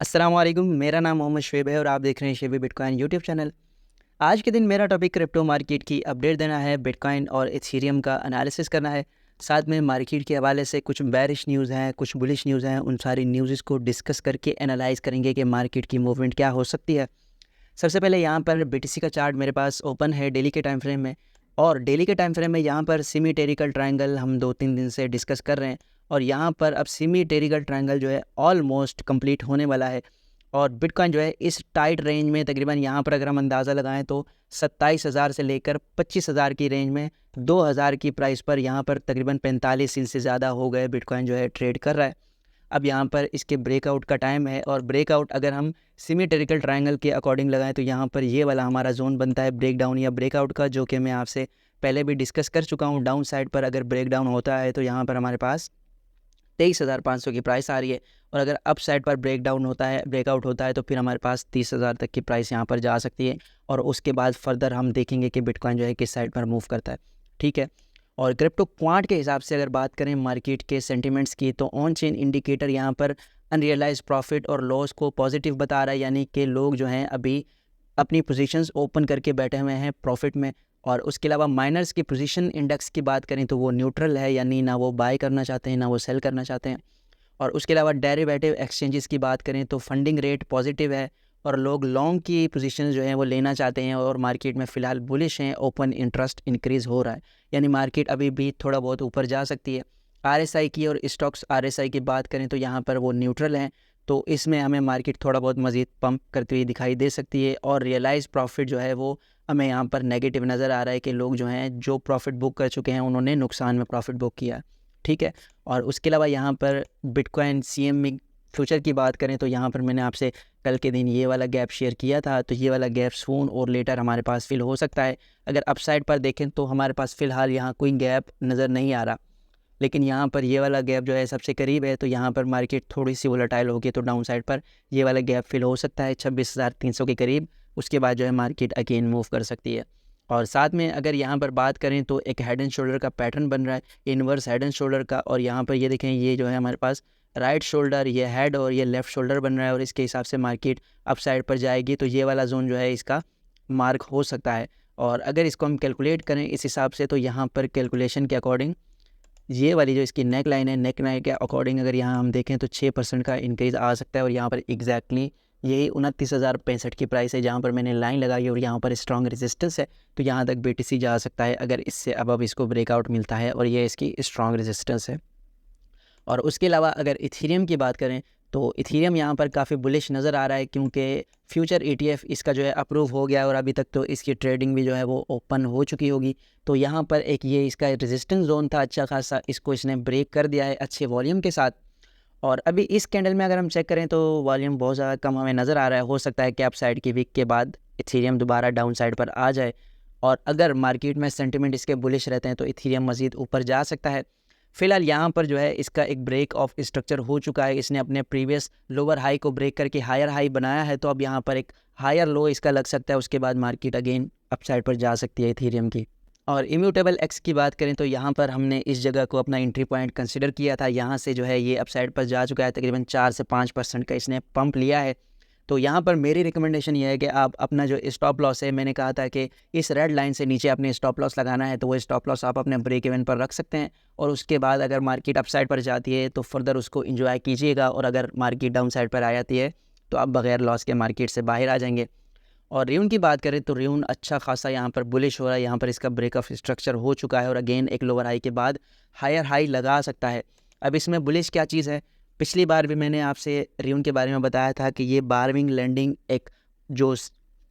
अस्सलाम वालेकुम। मेरा नाम मोहम्मद शुएब है और आप देख रहे हैं शेबी बिटकॉइन यूट्यूब चैनल। आज के दिन मेरा टॉपिक क्रिप्टो मार्केट की अपडेट देना है, बिटकॉइन और इथेरियम का एनालिसिस करना है। साथ में मार्केट के हवाले से कुछ बेरिश न्यूज़ हैं, कुछ बुलिश न्यूज़ हैं, उन सारी न्यूज़ को डिस्कस करके एनालाइज करेंगे कि मार्केट की मूवमेंट क्या हो सकती है। सबसे पहले यहाँ पर बीटीसी का चार्ट मेरे पास ओपन है डेली के टाइम फ्रेम में, और डेली के टाइम फ्रेम में यहाँ पर सेमी टेरिकल ट्रायंगल हम 2-3 दिन से डिस्कस कर रहे हैं, और यहाँ पर अब सेमी टेरिकल ट्रायंगल जो है ऑलमोस्ट कंप्लीट होने वाला है। और बिटकॉइन जो है इस टाइट रेंज में तकरीबन यहाँ पर अगर हम अंदाज़ा लगाएं तो 27,000 से लेकर 25,000 की रेंज में 2,000 की प्राइस पर यहाँ पर तकरीबन 45 दिन से ज़्यादा हो गए बिटकॉइन जो है ट्रेड कर रहा है। अब यहाँ पर इसके ब्रेकआउट का टाइम है, और ब्रेकआउट अगर हम सिमेट्रिकल ट्रायंगल के अकॉर्डिंग लगाएं तो यहाँ पर ये वाला हमारा जोन बनता है ब्रेकडाउन या ब्रेकआउट का, जो कि मैं आपसे पहले भी डिस्कस कर चुका हूँ। डाउन साइड पर अगर ब्रेकडाउन होता है तो यहाँ पर हमारे पास 23,500 की प्राइस आ रही है, और अगर अप साइड पर ब्रेकडाउन होता है, ब्रेकआउट होता है, तो फिर हमारे पास 30,000 तक की प्राइस यहाँ पर जा सकती है। और उसके बाद फर्दर हम देखेंगे कि बिटकॉइन जो है किस साइड पर मूव करता है। ठीक है। और क्रिप्टो क्वांट के हिसाब से अगर बात करें मार्केट के सेंटिमेंट्स की, तो ऑन चेन इंडिकेटर यहाँ पर अनरियलाइज प्रॉफिट और लॉस को पॉजिटिव बता रहा है, यानी कि लोग जो हैं अभी अपनी पोजीशंस ओपन करके बैठे हुए हैं प्रॉफिट में। और उसके अलावा माइनर्स की पोजीशन इंडेक्स की बात करें तो वो न्यूट्रल है, यानी ना वो बाय करना चाहते हैं ना वो सेल करना चाहते हैं। और उसके अलावा डेरिवेटिव एक्सचेंजेस की बात करें तो फंडिंग रेट पॉजिटिव है, और लोग लॉन्ग की पोजीशन जो है वो लेना चाहते हैं, और मार्केट में फ़िलहाल बुलिश हैं। ओपन इंटरेस्ट इंक्रीज़ हो रहा है, यानी मार्केट अभी भी थोड़ा बहुत ऊपर जा सकती है। आरएसआई की और स्टॉक्स आरएसआई की बात करें तो यहाँ पर वो न्यूट्रल हैं, तो इसमें हमें मार्केट थोड़ा बहुत मज़ीद पंप करती हुई दिखाई दे सकती है। और रियलाइज़ प्रॉफिट जो है वो हमें यहाँ पर नेगेटिव नज़र आ रहा है कि लोग जो हैं जो प्रॉफिट बुक कर चुके हैं उन्होंने नुकसान में प्रॉफिट बुक किया। ठीक है। और उसके अलावा यहाँ पर बिटकॉइन सीएमई फ्यूचर की बात करें तो यहाँ पर मैंने आपसे कल के दिन ये वाला गैप शेयर किया था, तो ये वाला गैप सून और लेटर हमारे पास फिल हो सकता है। अगर अपसाइड पर देखें तो हमारे पास फ़िलहाल यहाँ कोई गैप नज़र नहीं आ रहा, लेकिन यहाँ पर ये वाला गैप जो है सबसे करीब है, तो यहाँ पर मार्केट थोड़ी सी वोलेटाइल होगी, तो डाउन साइड पर ये वाला गैप फिल हो सकता है 26,300 के करीब। उसके बाद जो है मार्केट अगेन मूव कर सकती है। और साथ में अगर यहाँ पर बात करें तो एक हेड एंड शोल्डर का पैटर्न बन रहा है, इन्वर्स हेड एंड शोल्डर का। और यहाँ पर ये देखें, ये जो है हमारे पास राइट शोल्डर, ये हेड और ये लेफ़्ट शोल्डर बन रहा है, और इसके हिसाब से मार्केट अप साइड पर जाएगी, तो ये वाला जोन जो है इसका मार्क हो सकता है। और अगर इसको हम कैलकुलेट करें इस हिसाब से, तो यहाँ पर कैलकुलेशन के अकॉर्डिंग ये वाली जो इसकी नेक लाइन है, नेक लाइन के अकॉर्डिंग अगर यहाँ हम देखें तो 6% का इंक्रीज़ आ सकता है। और यहाँ पर एग्जैक्टली यही 29,065 की प्राइस है जहाँ पर मैंने लाइन लगाई है, और यहाँ पर स्ट्रॉन्ग रेजिस्टेंस है, तो यहाँ तक बीटीसी जा सकता है अगर इससे अब इसको ब्रेकआउट मिलता है, और ये इसकी स्ट्रॉन्ग रेजिस्टेंस है। और उसके अलावा अगर इथेरियम की बात करें तो इथेरियम यहाँ पर काफ़ी बुलिश नज़र आ रहा है, क्योंकि फ्यूचर ETF इसका जो है अप्रूव हो गया, और अभी तक तो इसकी ट्रेडिंग भी जो है वो ओपन हो चुकी होगी। तो यहाँ पर एक ये इसका रेजिस्टेंस जोन था अच्छा खासा, इसको इसने ब्रेक कर दिया है अच्छे वॉल्यूम के साथ। और अभी इस कैंडल में अगर हम चेक करें तो वॉल्यूम बहुत ज़्यादा कम हमें नज़र आ रहा है। हो सकता है कि अप साइड की वीक के बाद इथेरियम दोबारा डाउन साइड पर आ जाए, और अगर मार्केट में सेंटिमेंट इसके बुलिश रहते हैं तो इथेरियम मज़ीद ऊपर जा सकता है। फिलहाल यहाँ पर जो है इसका एक ब्रेक ऑफ स्ट्रक्चर हो चुका है, इसने अपने प्रीवियस लोअर हाई को ब्रेक करके हायर हाई बनाया है, तो अब यहाँ पर एक हायर लो इसका लग सकता है। उसके बाद मार्केट अगेन अपसाइड पर जा सकती है इथेरियम की। और इम्यूटेबल एक्स की बात करें तो यहाँ पर हमने इस जगह को अपना एंट्री पॉइंट कंसिडर किया था, यहाँ से जो है ये अपसाइड पर जा चुका है, तकरीबन 4 से 5% का इसने पंप लिया है। तो यहाँ पर मेरी रिकमेंडेशन ये है कि आप अपना जो स्टॉप लॉस है, मैंने कहा था कि इस रेड लाइन से नीचे अपने स्टॉप लॉस लगाना है, तो वो स्टॉप लॉस आप अपने ब्रेक इवन पर रख सकते हैं। और उसके बाद अगर मार्केट अपसाइड पर जाती है तो फर्दर उसको इंजॉय कीजिएगा, और अगर मार्केट डाउन साइड पर आ जाती है तो आप बगैर लॉस के मार्केट से बाहर आ जाएंगे। और रेउन की बात करें तो रेउन अच्छा खासा यहाँ पर बुलिश हो रहा है, यहाँ पर इसका ब्रेक ऑफ स्ट्रक्चर हो चुका है, और अगेन एक लोअर हाई के बाद हायर हाई लगा सकता है। अब इसमें बुलिश क्या चीज़ है, पिछली बार भी मैंने आपसे रेउन के बारे में बताया था कि ये बारविंग लैंडिंग एक जो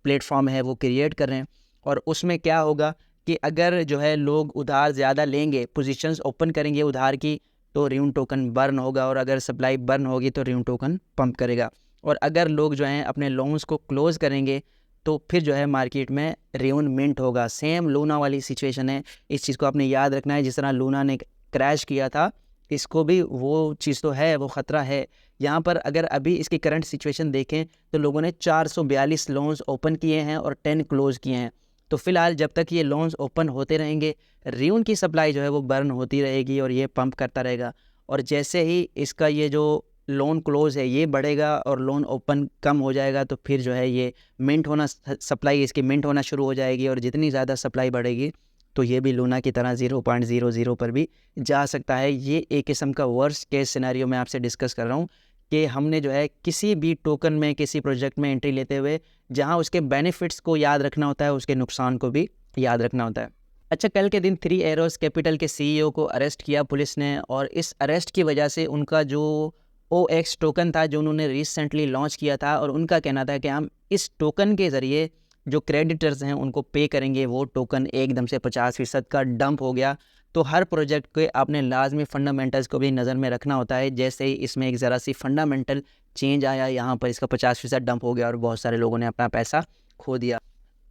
प्लेटफॉर्म है वो क्रिएट कर रहे हैं, और उसमें क्या होगा कि अगर जो है लोग उधार ज़्यादा लेंगे, पोजीशंस ओपन करेंगे उधार की, तो रेउन टोकन बर्न होगा, और अगर सप्लाई बर्न होगी तो रेउन टोकन पंप करेगा। और अगर लोग जो हैं अपने लोन्स को क्लोज़ करेंगे तो फिर जो है मार्केट में रेउन मिंट होगा। सेम लूना वाली सिचुएशन है, इस चीज़ को आपने याद रखना है। जिस तरह लूना ने क्रैश किया था, इसको भी वो चीज़ तो है, वो ख़तरा है। यहाँ पर अगर अभी इसकी करंट सिचुएशन देखें तो लोगों ने 442 लोन्स ओपन किए हैं और 10 क्लोज़ किए हैं। तो फ़िलहाल जब तक ये लोन्स ओपन होते रहेंगे, रेउन की सप्लाई जो है वो बर्न होती रहेगी, और ये पंप करता रहेगा। और जैसे ही इसका ये जो लोन क्लोज है ये बढ़ेगा और लोन ओपन कम हो जाएगा, तो फिर जो है ये मिंट होना, सप्लाई इसकी मिंट होना शुरू हो जाएगी, और जितनी ज़्यादा सप्लाई बढ़ेगी तो ये भी लूना की तरह 0.00 पर भी जा सकता है। ये एक किस्म का वर्स्ट केस सिनेरियो मैं आपसे डिस्कस कर रहा हूँ कि हमने जो है किसी भी टोकन में, किसी प्रोजेक्ट में एंट्री लेते हुए जहाँ उसके बेनिफिट्स को याद रखना होता है, उसके नुकसान को भी याद रखना होता है। अच्छा, कल के दिन 3 एरोस कैपिटल के सीईओ को अरेस्ट किया पुलिस ने, और इस अरेस्ट की वजह से उनका जो OX टोकन था जो उन्होंने रिसेंटली लॉन्च किया था, और उनका कहना था कि हम इस टोकन के ज़रिए जो क्रेडिटर्स हैं उनको पे करेंगे, वो टोकन एकदम से 50% का डंप हो गया। तो हर प्रोजेक्ट के आपने लाजमी फंडामेंटल्स को भी नज़र में रखना होता है। जैसे ही इसमें एक ज़रा सी फंडामेंटल चेंज आया, यहाँ पर इसका 50% डंप हो गया और बहुत सारे लोगों ने अपना पैसा खो दिया।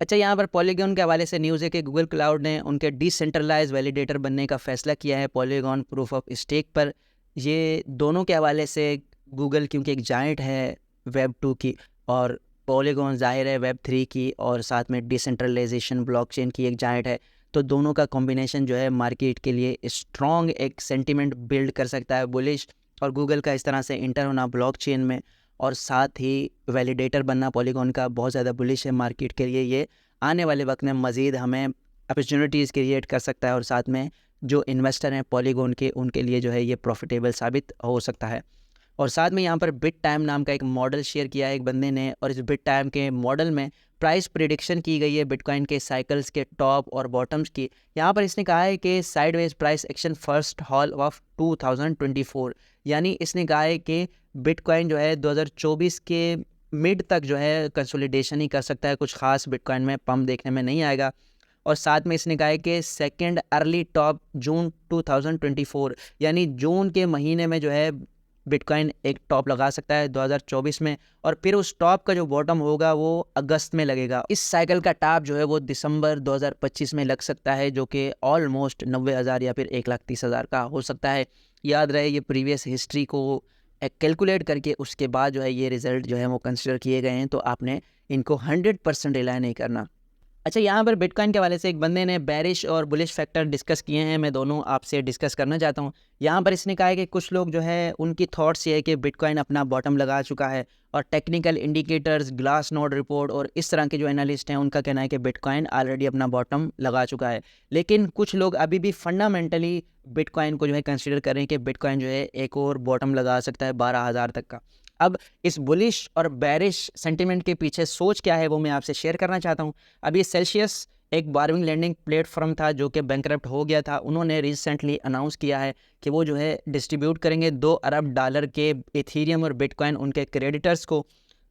अच्छा, यहाँ पर पॉलीगॉन के हवाले से न्यूज़ है कि गूगल क्लाउड ने उनके डिसेंट्रलाइज वैलिडेटर बनने का फ़ैसला किया है पॉलीगॉन प्रूफ ऑफ स्टेक पर। ये दोनों के हवाले से गूगल क्योंकि एक जायंट है वेब 2 की, और पॉलीगॉन ज़ाहिर है वेब 3 की, और साथ में डिसेंट्रलाइजेशन ब्लॉकचेन की एक जायंट है, तो दोनों का कॉम्बिनेशन जो है मार्केट के लिए स्ट्रॉन्ग एक सेंटिमेंट बिल्ड कर सकता है बुलिश। और गूगल का इस तरह से इंटर होना ब्लॉकचेन में और साथ ही वैलिडेटर बनना पॉलीगॉन का बहुत ज़्यादा बुलिश है मार्केट के लिए। ये आने वाले वक्त में मज़ीद हमें अपॉर्चुनिटीज़ क्रिएट कर सकता है, और साथ में जो इन्वेस्टर हैं पॉलीगॉन के, उनके लिए जो है ये प्रॉफिटेबल साबित हो सकता है। और साथ में यहाँ पर बिट टाइम नाम का एक मॉडल शेयर किया है एक बंदे ने, और इस बिट टाइम के मॉडल में प्राइस प्रिडिक्शन की गई है बिटकॉइन के साइकिल्स के टॉप और बॉटम्स की। यहाँ पर इसने कहा है कि sideways price action first hall of 2024, यानी इसने कहा है कि बिटकॉइन जो है 2024 के मिड तक जो है कंसोलिडेशन ही कर सकता है, कुछ खास बिटकॉइन में पंप देखने में नहीं आएगा। और साथ में इसने कहा है कि सेकेंड अर्ली टॉप जून 2024, यानी जून के महीने में जो है बिटकॉइन एक टॉप लगा सकता है 2024 में, और फिर उस टॉप का जो बॉटम होगा वो अगस्त में लगेगा। इस साइकिल का टॉप जो है वो दिसंबर 2025 में लग सकता है, जो कि ऑलमोस्ट 90,000 या फिर 1,30,000 का हो सकता है। याद रहे ये प्रीवियस हिस्ट्री को कैलकुलेट करके उसके बाद जो है ये रिज़ल्ट जो है वो कंसिडर किए गए हैं, तो आपने इनको 100% रिलाई नहीं करना। अच्छा, यहाँ पर बिटकॉइन के वाले से एक बंदे ने बेरिश और बुलिश फैक्टर डिस्कस किए हैं, मैं दोनों आपसे डिस्कस करना चाहता हूँ। यहाँ पर इसने कहा है कि कुछ लोग जो है उनकी थॉट्स ये है कि बिटकॉइन अपना बॉटम लगा चुका है, और technical indicators, glass node report और इस तरह के जो एनालिस्ट हैं उनका कहना है कि बिटकॉइन ऑलरेडी अपना बॉटम लगा चुका है। लेकिन कुछ लोग अभी भी फंडामेंटली बिटकॉइन को जो है कंसिडर करें कि बिटकॉइन जो है एक और बॉटम लगा सकता है 12,000 तक का। अब इस बुलिश और बेरिश सेंटिमेंट के पीछे सोच क्या है वो मैं आपसे शेयर करना चाहता हूँ। अभी सेल्सियस एक बारविंग लैंडिंग प्लेटफॉर्म था जो कि बैंकरप्ट हो गया था, उन्होंने रिसेंटली अनाउंस किया है कि वो जो है डिस्ट्रीब्यूट करेंगे $2 अरब के इथेरियम और बिटकॉइन उनके क्रेडिटर्स को।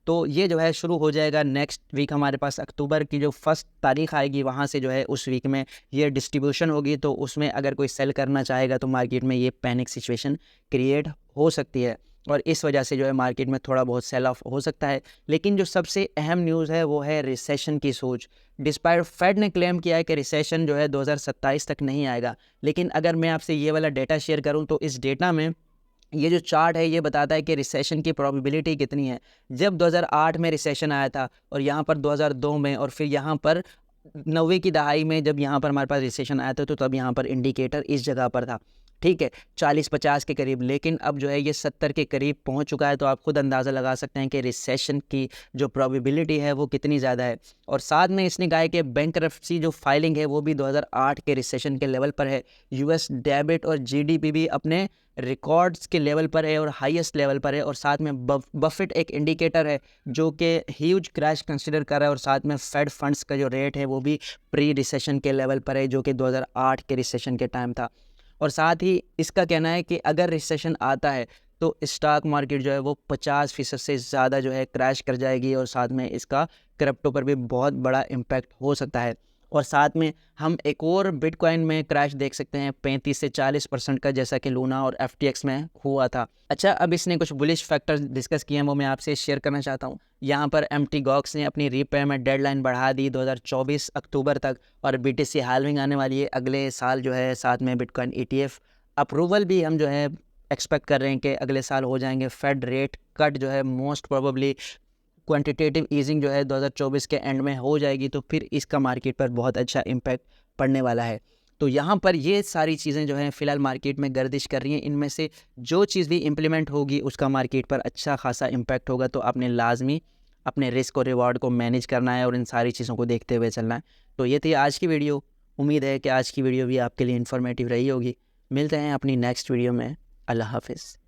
तो ये जो है शुरू हो जाएगा नेक्स्ट वीक, हमारे पास अक्टूबर की जो फर्स्ट तारीख आएगी वहाँ से जो है उस वीक में ये डिस्ट्रीब्यूशन होगी। तो उसमें अगर कोई सेल करना चाहेगा तो मार्केट में ये पैनिक सिचुएशन क्रिएट हो सकती है, और इस वजह से जो है मार्केट में थोड़ा बहुत सेल ऑफ हो सकता है। लेकिन जो सबसे अहम न्यूज़ है वो है रिसेशन की सोच। डिस्पाइट फेड ने क्लेम किया है कि रिसेशन जो है 2027 तक नहीं आएगा, लेकिन अगर मैं आपसे ये वाला डेटा शेयर करूं तो इस डेटा में ये जो चार्ट है ये बताता है कि रिसेशन की प्रोबेबिलिटी कितनी है। जब 2008 में रिसेशन आया था, और यहाँ पर 2002 में, और फिर यहाँ पर 90 की दहाई में जब यहाँ पर हमारे पास रिसेशन आया था, तो तब यहाँ पर इंडिकेटर इस जगह पर था, ठीक है, 40-50 के करीब। लेकिन अब जो है ये 70 के करीब पहुंच चुका है, तो आप खुद अंदाज़ा लगा सकते हैं कि रिसेशन की जो प्रोबेबिलिटी है वो कितनी ज़्यादा है। और साथ में इसने कहा है कि बैंकरप्सी जो फाइलिंग है वो भी 2008 के रिसेशन के लेवल पर है। यूएस डेबिट और जीडीपी भी अपने रिकॉर्ड्स के लेवल पर है और हाईएस्ट लेवल पर है। और साथ में बफेट एक इंडिकेटर है जो कि ह्यूज क्रैश कंसिडर कर रहा है, और साथ में फेड फंड्स का जो रेट है वो भी प्री रिसेशन के लेवल पर है जो कि 2008 के रिसेशन के टाइम था। और साथ ही इसका कहना है कि अगर रिसेशन आता है तो स्टॉक मार्केट जो है वो 50% से ज़्यादा जो है क्रैश कर जाएगी, और साथ में इसका क्रिप्टो पर भी बहुत बड़ा इम्पैक्ट हो सकता है। और साथ में हम एक और बिटकॉइन में क्रैश देख सकते हैं 35 से 40% का, जैसा कि लूना और FTX में हुआ था। अच्छा, अब इसने कुछ बुलिश फैक्टर्स डिस्कस किए हैं वो मैं आपसे शेयर करना चाहता हूँ। यहाँ पर mt gox ने अपनी रीपेमेंट डेडलाइन बढ़ा दी 2024 अक्टूबर तक, और BTC हाल्विंग आने वाली है अगले साल जो है। साथ में बिटकॉइन ETF अप्रूवल भी हम जो है एक्सपेक्ट कर रहे हैं कि अगले साल हो जाएंगे। फेड रेट कट जो है मोस्ट प्रोबेबली क्वांटिटेटिव ईजिंग जो है 2024 के एंड में हो जाएगी, तो फिर इसका मार्केट पर बहुत अच्छा इम्पैक्ट पड़ने वाला है। तो यहाँ पर ये सारी चीज़ें जो हैं फ़िलहाल मार्केट में गर्दिश कर रही हैं। इनमें से जो चीज़ भी इम्प्लीमेंट होगी उसका मार्केट पर अच्छा खासा इम्पैक्ट होगा। तो आपने लाजमी अपने रिस्क और रिवॉर्ड को मैनेज करना है और इन सारी चीज़ों को देखते हुए चलना है। तो ये थी आज की वीडियो। उम्मीद है कि आज की वीडियो भी आपके लिए इन्फॉर्मेटिव रही होगी। मिलते हैं अपनी नेक्स्ट वीडियो में। अल्लाह हाफ़िज़।